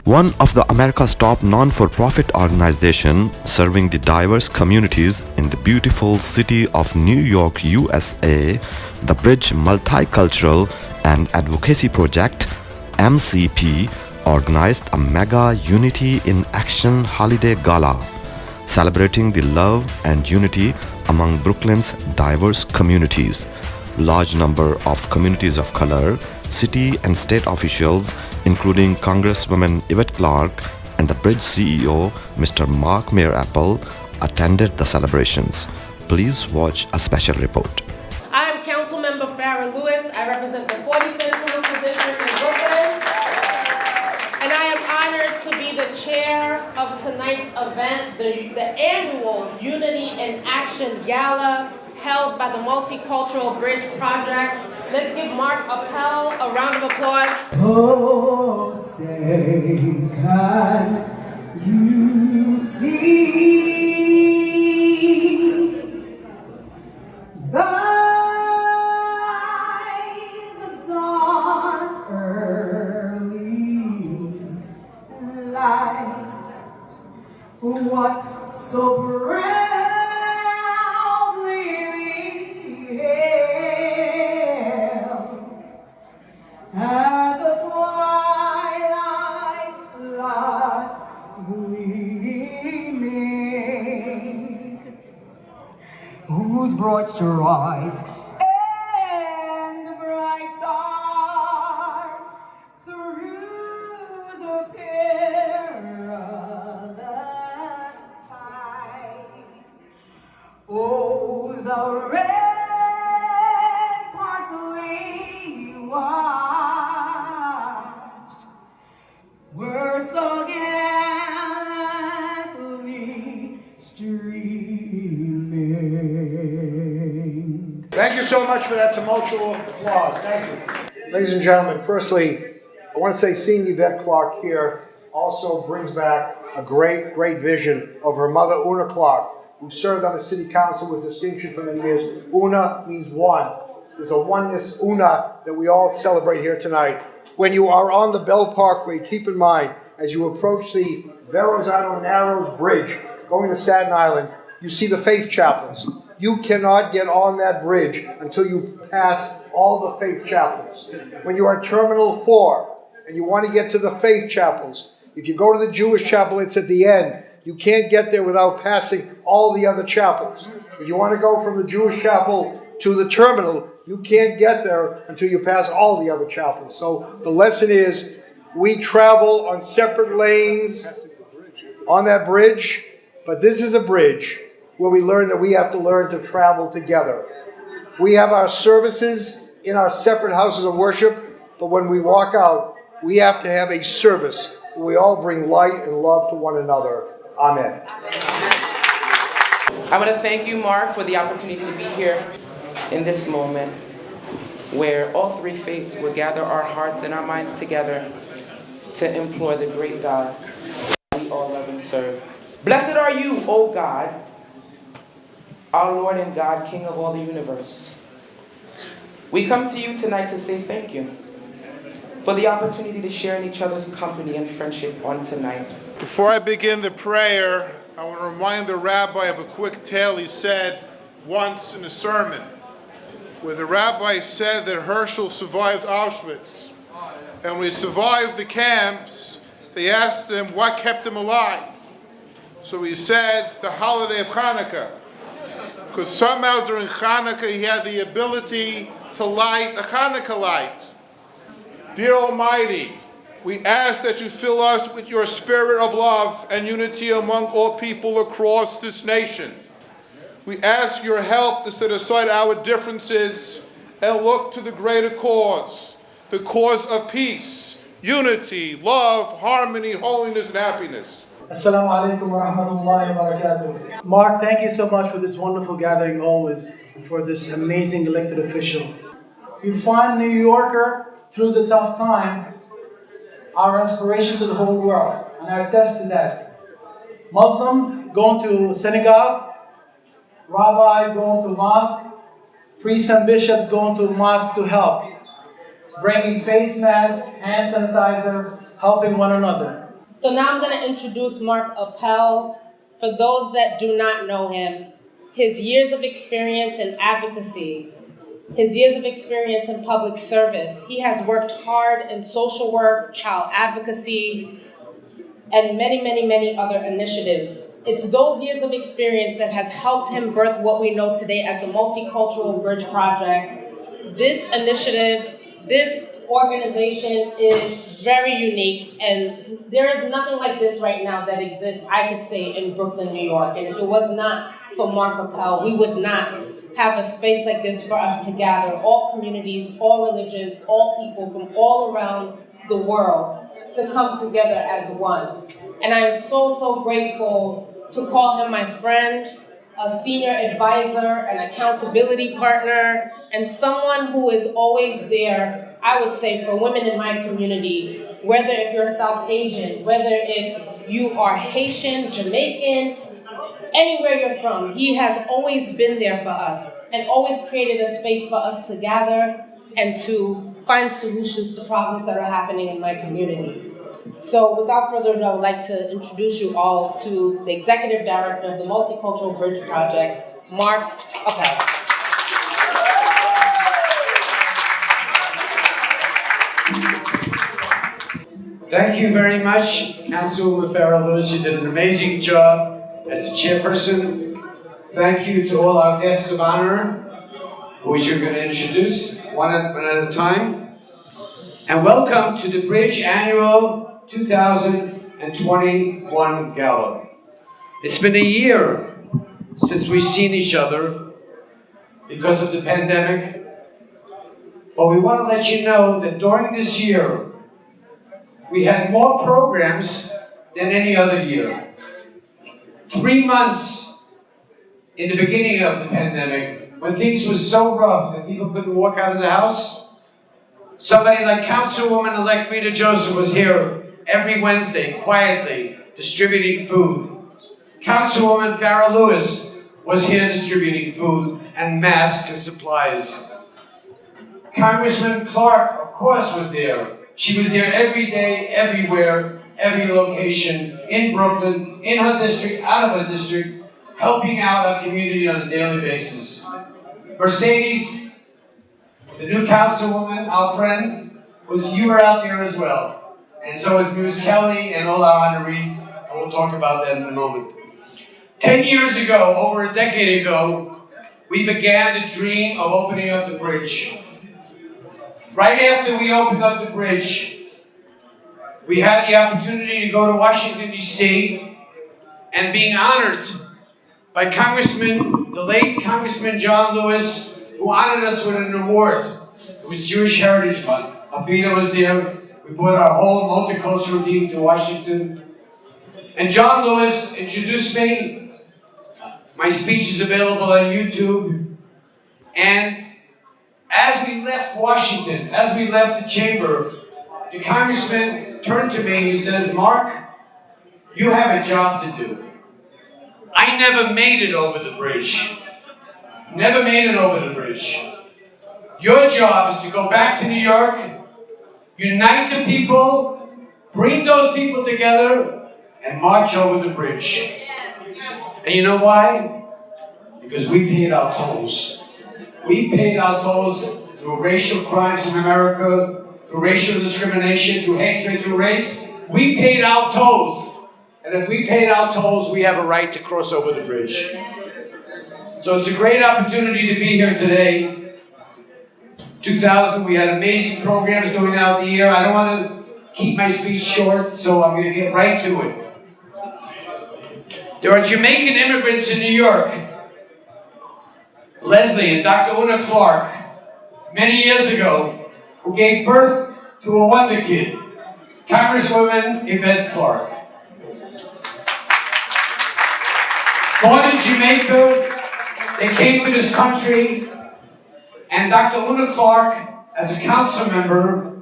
One of the America's top non-for-profit organizations serving the diverse communities in the beautiful city of New York, USA, the Bridge Multicultural and Advocacy Project, MCP, organized a mega Unity in Action Holiday Gala, celebrating the love and unity among Brooklyn's diverse communities. Large number of communities of color, city and state officials, including Congresswoman Yvette Clarke and the Bridge CEO, Mr. Mark Mayor Appel, attended the celebrations. Please watch a special report. I am Councilmember Farron Lewis. I represent the 45th Council District in Brooklyn. And I am honored to be the chair of tonight's event, the annual Unity in Action Gala held by the Multicultural Bridge Project. Let's give Mark Appel a round of applause. Oh, say, can you see by the dawn's early light what so proudly at the twilight last gleaming, whose broad strides and bright stars through the perilous fight. Oh, the ramparts we watched were so gallantly streaming. Thank you so much for that tumultuous applause. Thank you. Ladies and gentlemen, firstly, I want to say seeing Yvette Clarke here also brings back a great, great vision of her mother, Una Clarke, who served on the city council with distinction for many years. Una means one. There's a oneness, Una, that we all celebrate here tonight. When you are on the Bell Parkway, keep in mind, as you approach the Verrazano Narrows Bridge, going to Staten Island, you see the faith chapels. You cannot get on that bridge until you pass all the faith chapels. When you are at Terminal 4 and you want to get to the faith chapels, if you go to the Jewish chapel, it's at the end. You can't get there without passing all the other chapels. If you want to go from the Jewish chapel to the terminal, you can't get there until you pass all the other chapels. So the lesson is, we travel on separate lanes on that bridge, but this is a bridge where we learn that we have to learn to travel together. We have our services in our separate houses of worship, but when we walk out, we have to have a service where we all bring light and love to one another. Amen. I want to thank you, Mark, for the opportunity to be here in this moment where all three faiths will gather our hearts and our minds together to implore the great God we all love and serve. Blessed are you, O God, our Lord and God, King of all the universe. We come to you tonight to say thank you for the opportunity to share in each other's company and friendship on tonight. Before I begin the prayer, I want to remind the rabbi of a quick tale he said once in a sermon, where the rabbi said that Herschel survived Auschwitz. And when he survived the camps, they asked him what kept him alive. So he said, the holiday of Hanukkah. Because somehow during Hanukkah he had the ability to light a Hanukkah light. Dear Almighty, we ask that you fill us with your spirit of love and unity among all people across this nation. We ask your help to set aside our differences and look to the greater cause, the cause of peace, unity, love, harmony, holiness, and happiness. Assalamu alaikum wa rahmatullahi wa barakatuh. Mark, thank you so much for this wonderful gathering always, and for this amazing elected official. You find New Yorker through the tough time, our inspiration to the whole world, and I attest to that. Muslim going to synagogue, rabbi going to mosque, priests and bishops going to mosque to help, bringing face masks, hand sanitizer, helping one another. So now I'm going to introduce Mark Appel. For those that do not know him, his years of experience in advocacy, his years of experience in public service, he has worked hard in social work, child advocacy, and many, many, many other initiatives. It's those years of experience that has helped him birth what we know today as the Multicultural Bridge Project. This initiative, this organization is very unique, and there is nothing like this right now that exists, I could say, in Brooklyn, New York. And if it was not for Mark Appel, we would not have a space like this for us to gather all communities, all religions, all people from all around the world to come together as one. And I am so, so grateful to call him my friend, a senior advisor, an accountability partner, and someone who is always there, I would say, for women in my community, whether if you're South Asian, whether if you are Haitian, Jamaican, anywhere you're from, he has always been there for us and always created a space for us to gather and to find solutions to problems that are happening in my community. So without further ado, I would like to introduce you all to the Executive Director of the Multicultural Bridge Project, Mark Appel. Thank you very much, Councilwoman Farrah Lewis. You did an amazing job as the chairperson. Thank you to all our guests of honor, who you're going to introduce one at a time. And welcome to the Bridge Annual 2021 Gala. It's been a year since we've seen each other because of the pandemic. But we want to let you know that during this year, we had more programs than any other year. 3 months in the beginning of the pandemic, when things were so rough that people couldn't walk out of the house, somebody like Councilwoman-elect Rita Joseph was here every Wednesday, quietly, distributing food. Councilwoman Farrah Lewis was here distributing food and masks and supplies. Congressman Clark, of course, was there. She was there every day, everywhere, every location, in Brooklyn, in her district, out of her district, helping out our community on a daily basis. Mercedes, the new councilwoman, our friend, you were out there as well. And so is Ms. Kelly and all our honorees, and we'll talk about that in a moment. 10 years ago, over a decade ago, we began the dream of opening up the bridge. Right after we opened up the bridge, we had the opportunity to go to Washington, D.C., and being honored by the late Congressman John Lewis, who honored us with an award. It was Jewish Heritage Month. Appel was there. We brought our whole multicultural team to Washington. And John Lewis introduced me. My speech is available on YouTube. And as we left Washington, as we left the chamber, the congressman turned to me and he says, "Mark, you have a job to do. I never made it over the bridge. Never made it over the bridge. Your job is to go back to New York, unite the people, bring those people together, and march over the bridge." And you know why? Because we paid our tolls. We paid our tolls through racial crimes in America, through racial discrimination, through hatred, through race. We paid our tolls. And if we paid our tolls, we have a right to cross over the bridge. So it's a great opportunity to be here today. 2000, we had amazing programs going out the year. I don't want to keep my speech short, so I'm going to get right to it. There are Jamaican immigrants in New York, Leslie and Dr. Una Clark, many years ago, who gave birth to a wonder kid, Congresswoman Yvette Clark. Born in Jamaica, they came to this country, and Dr. Una Clark, as a council member,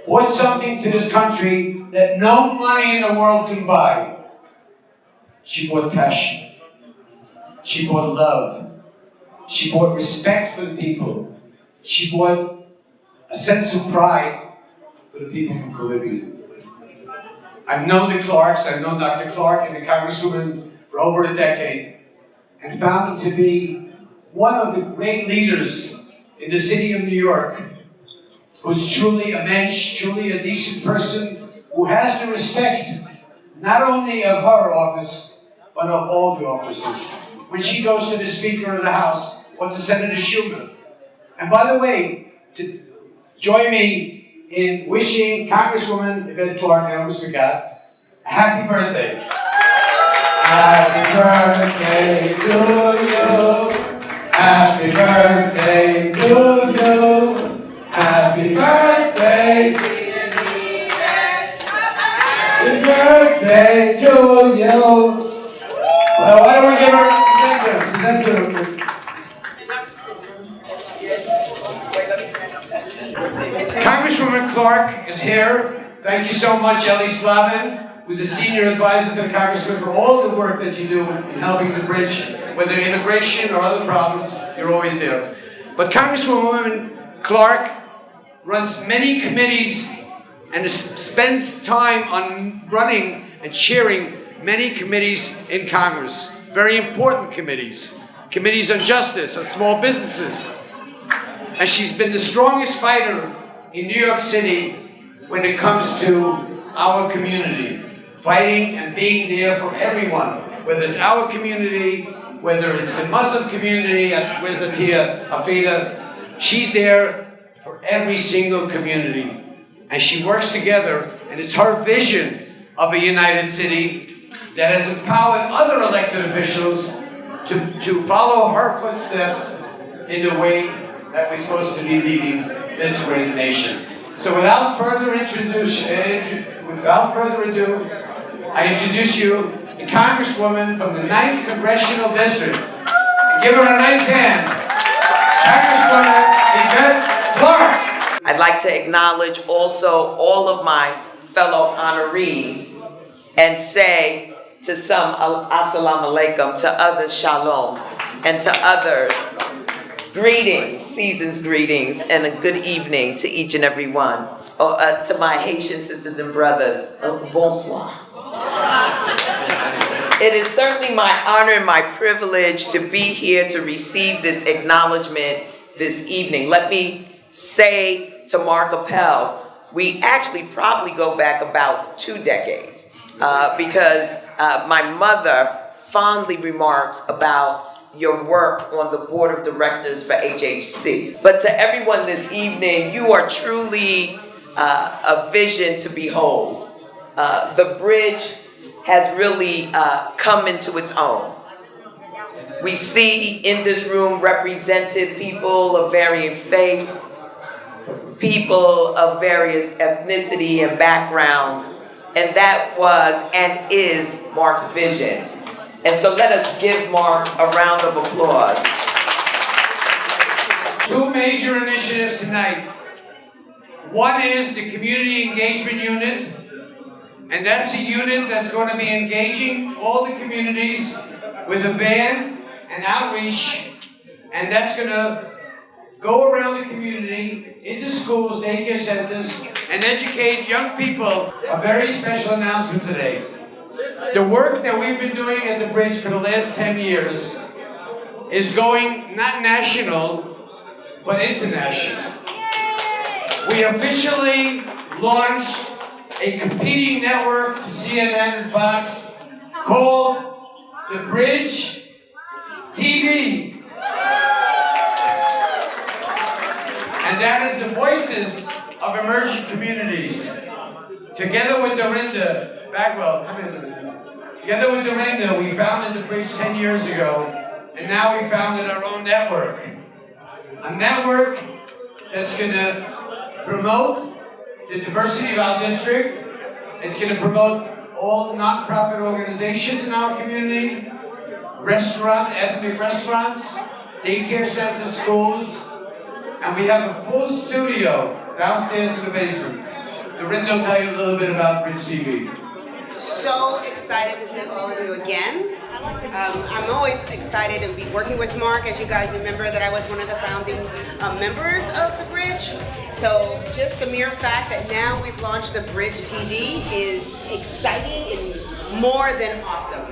brought something to this country that no money in the world can buy. She brought passion. She brought love. She brought respect for the people. She brought a sense of pride for the people from Caribbean. I've known the Clarks, I've known Dr. Clark and the Congresswoman for over a decade, and found him to be one of the great leaders in the city of New York, who's truly a mensch, truly a decent person, who has the respect not only of her office, but of all the offices. When she goes to the Speaker of the House or to Senator Schumer. And by the way, to join me in wishing Congresswoman Yvette Clarke, I almost forgot, a happy birthday. Happy birthday to you. Happy birthday to you. Happy birthday. Happy birthday to you. Well, why don't we give her a presenter? Congresswoman Clark is here. Thank you so much, Ellie Slavin, who's a senior advisor to the Congressman for all the work that you do in helping the bridge, whether immigration or other problems, you're always there. But Congresswoman Clark runs many committees and spends time on running and chairing many committees in Congress. Very important committees. Committees on justice, on small businesses. And she's been the strongest fighter in New York City when it comes to our community. Fighting and being there for everyone, whether it's our community, whether it's the Muslim community, where's Atia, Afida, she's there for every single community. And she works together, and it's her vision of a united city that has empowered other elected officials to follow her footsteps in the way that we're supposed to be leading this great nation. So without further ado, I introduce you the Congresswoman from the 9th Congressional District. Give her a nice hand. Congresswoman Yvette Clarke. I'd like to acknowledge also all of my fellow honorees and say to some assalamu alaikum, to others shalom, and to others greetings, season's greetings, and a good evening to each and every one. To my Haitian sisters and brothers, bonsoir. It is certainly my honor and my privilege to be here to receive this acknowledgement this evening. Let me say to Mark Appel, we actually probably go back about 2 decades because my mother fondly remarks about your work on the board of directors for HHC. But to everyone this evening, you are truly a vision to behold. The bridge has really come into its own. We see in this room represented people of varying faiths, people of various ethnicity and backgrounds, and that was and is Mark's vision. And so let us give Mark a round of applause. 2 major initiatives tonight. One is the Community Engagement Unit, and that's a unit that's going to be engaging all the communities with a van and outreach, and that's going to go around the community, into schools, daycare centers, and educate young people. A very special announcement today. The work that we've been doing at the bridge for the last 10 years is going not national, but international. We officially launched a competing network to CNN and Fox called the Bridge TV. And that is the voices of emerging communities. Together with Dorinda Bagwell, together with Dorinda, we founded the Bridge 10 years ago, and now we founded our own network. A network that's going to promote the diversity of our district. It's going to promote all nonprofit organizations in our community, restaurants, ethnic restaurants, daycare centers, schools, and we have a full studio downstairs in the basement. Dorinda will tell you a little bit about Bridge TV. So excited to see all of you again. I'm always excited to be working with Mark. As you guys remember that I was one of the founding members of the Bridge. So just the mere fact that now we've launched the Bridge TV is exciting and more than awesome.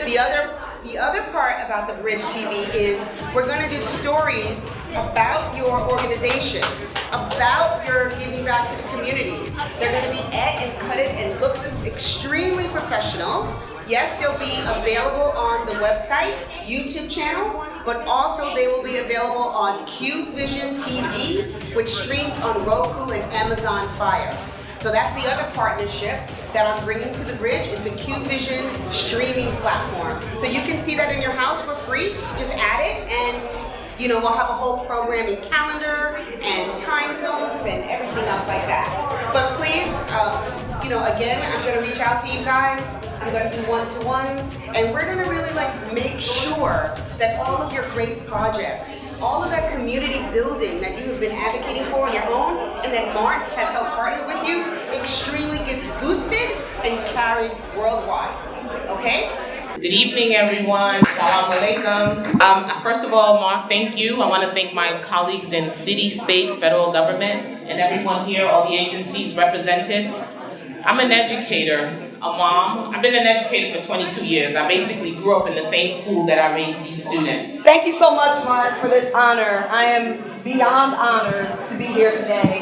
The other part about the Bridge TV is we're going to do stories about your organizations, about your giving back to the community. They're going to be and cut it and look extremely professional. Yes, they'll be available on the website, YouTube channel, but also they will be available on QVision TV, which streams on Roku and Amazon Fire. So that's the other partnership that I'm bringing to the Bridge is the QVision streaming platform. So you can see that in your house for free. Just add it and we'll have a whole programming calendar and time zones and everything else like that. But please, again, I'm going to reach out to you guys. I'm going to do one-to-ones, and we're going to really make sure that all of your great projects, all of that community building that you have been advocating for on your own, and that Mark has helped partner with you, extremely gets boosted and carried worldwide. Okay? Good evening, everyone. Salam alaikum. First of all, Mark, thank you. I want to thank my colleagues in city, state, federal government, and everyone here, all the agencies represented. I'm an educator, a mom. I've been an educator for 22 years. I basically grew up in the same school that I raised these students. Thank you so much, Mark, for this honor. I am beyond honored to be here today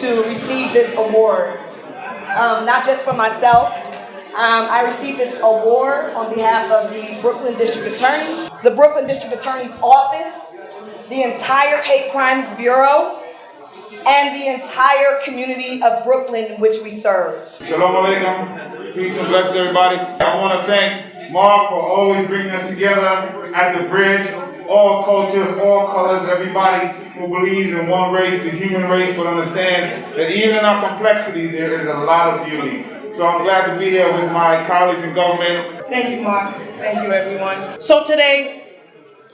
to receive this award. Not just for myself. I received this award on behalf of the Brooklyn District Attorney, the Brooklyn District Attorney's Office, the entire Hate Crimes Bureau, and the entire community of Brooklyn in which we serve. Shalom alaikum. Peace and blessings, everybody. I want to thank Mark for always bringing us together at the Bridge. All cultures, all colors, everybody who believes in one race, the human race, but understands that even in our complexity, there is a lot of beauty. So I'm glad to be here with my colleagues in government. Thank you, Mark. Thank you, everyone. So today,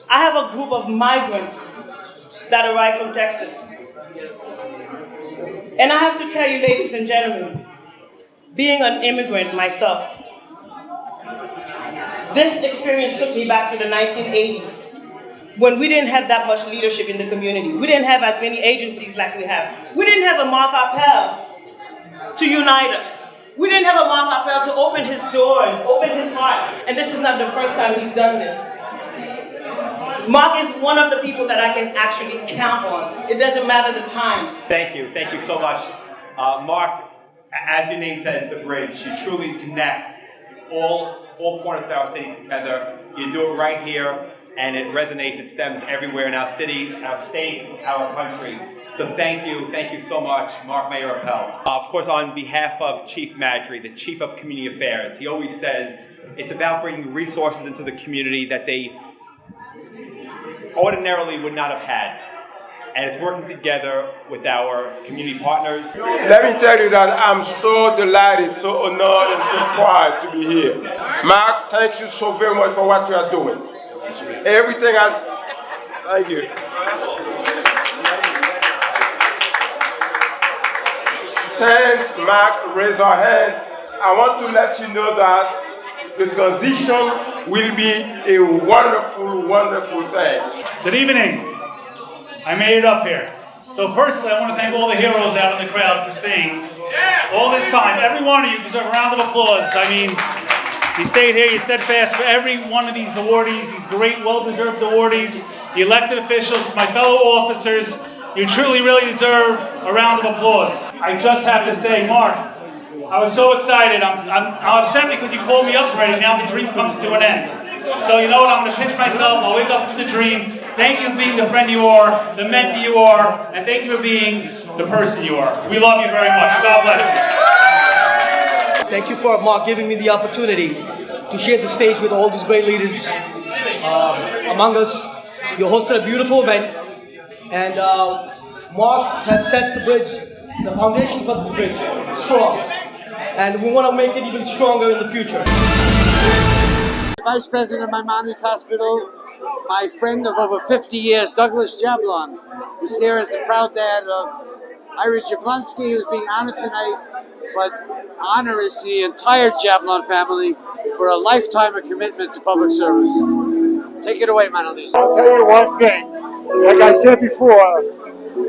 I have a group of migrants that arrived from Texas. And I have to tell you, ladies and gentlemen, being an immigrant myself, this experience took me back to the 1980s when we didn't have that much leadership in the community. We didn't have as many agencies like we have. We didn't have a Mark Appel to unite us. We didn't have a Mark Appel to open his doors, open his heart. And this is not the first time he's done this. Mark is one of the people that I can actually count on. It doesn't matter the time. Thank you so much. Mark, as your name says, the Bridge, you truly connect all corners of our city together. You do it right here, and it resonates, it stems everywhere in our city, our state, our country. So thank you so much, Mark Mayor Appel. Of course, on behalf of Chief Madry, the Chief of Community Affairs, he always says it's about bringing resources into the community that they ordinarily would not have had. And it's working together with our community partners. Let me tell you that I'm so delighted, so honored, and so proud to be here. Mark, thank you so very much for what you are doing. Thank you. Since Mark raised our hands, I want to let you know that the transition will be a wonderful, wonderful thing. Good evening. I made it up here. So firstly, I want to thank all the heroes out in the crowd for staying all this time. Every one of you deserve a round of applause. I mean, you stayed here, you're steadfast for every one of these awardees, these great, well-deserved awardees, the elected officials, my fellow officers. You truly, really deserve a round of applause. I just have to say, Mark, I was so excited. I'm upset because you called me up already. Now the dream comes to an end. So you know what? I'm going to pinch myself. I'll wake up to the dream. Thank you for being the friend you are, the mentor you are, and thank you for being the person you are. We love you very much. God bless you. Thank you for Mark giving me the opportunity to share the stage with all these great leaders among us. You hosted a beautiful event, and Mark has set the bridge, the foundation for the bridge, strong. And we want to make it even stronger in the future. Vice President of Maimonides Hospital, my friend of over 50 years, Douglas Jablon, who's here as the proud dad of Iris Jablonski, who's being honored tonight. But honor is to the entire Jablon family for a lifetime of commitment to public service. Take it away, Manalisa. I'll tell you one thing. Like I said before,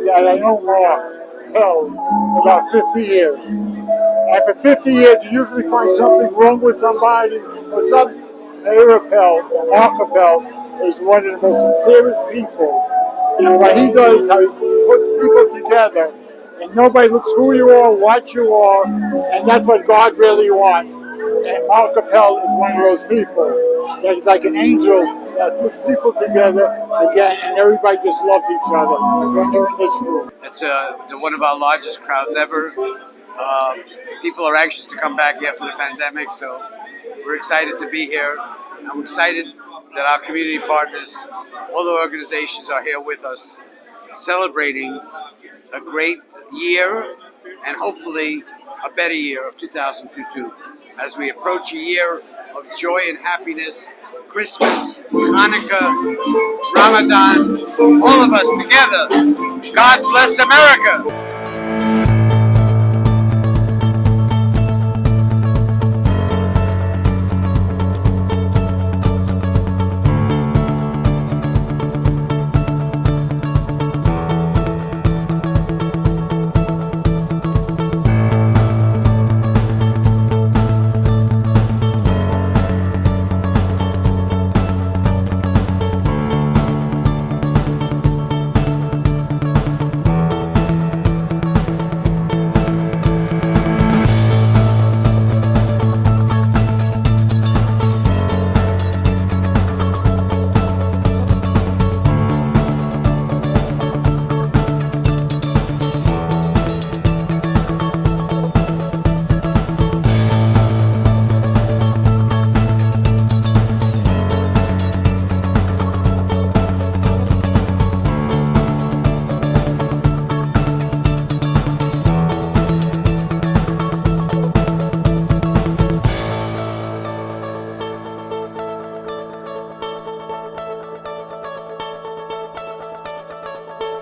that I know Mark Appel for about 50 years. And for 50 years, you usually find something wrong with somebody or something. Mayor Appel, or Mark Appel, is one of the most sincerest people. And what he does, how he puts people together, and nobody looks who you are, what you are, and that's what God really wants. And Mark Appel is one of those people that is like an angel that puts people together again, and everybody just loves each other when they're in this room. It's one of our largest crowds ever. People are anxious to come back after the pandemic, so we're excited to be here. I'm excited that our community partners, all the organizations are here with us, celebrating a great year and hopefully a better year of 2022 as we approach a year of joy and happiness, Christmas, Hanukkah, Ramadan, all of us together. God bless America.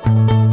Thank you.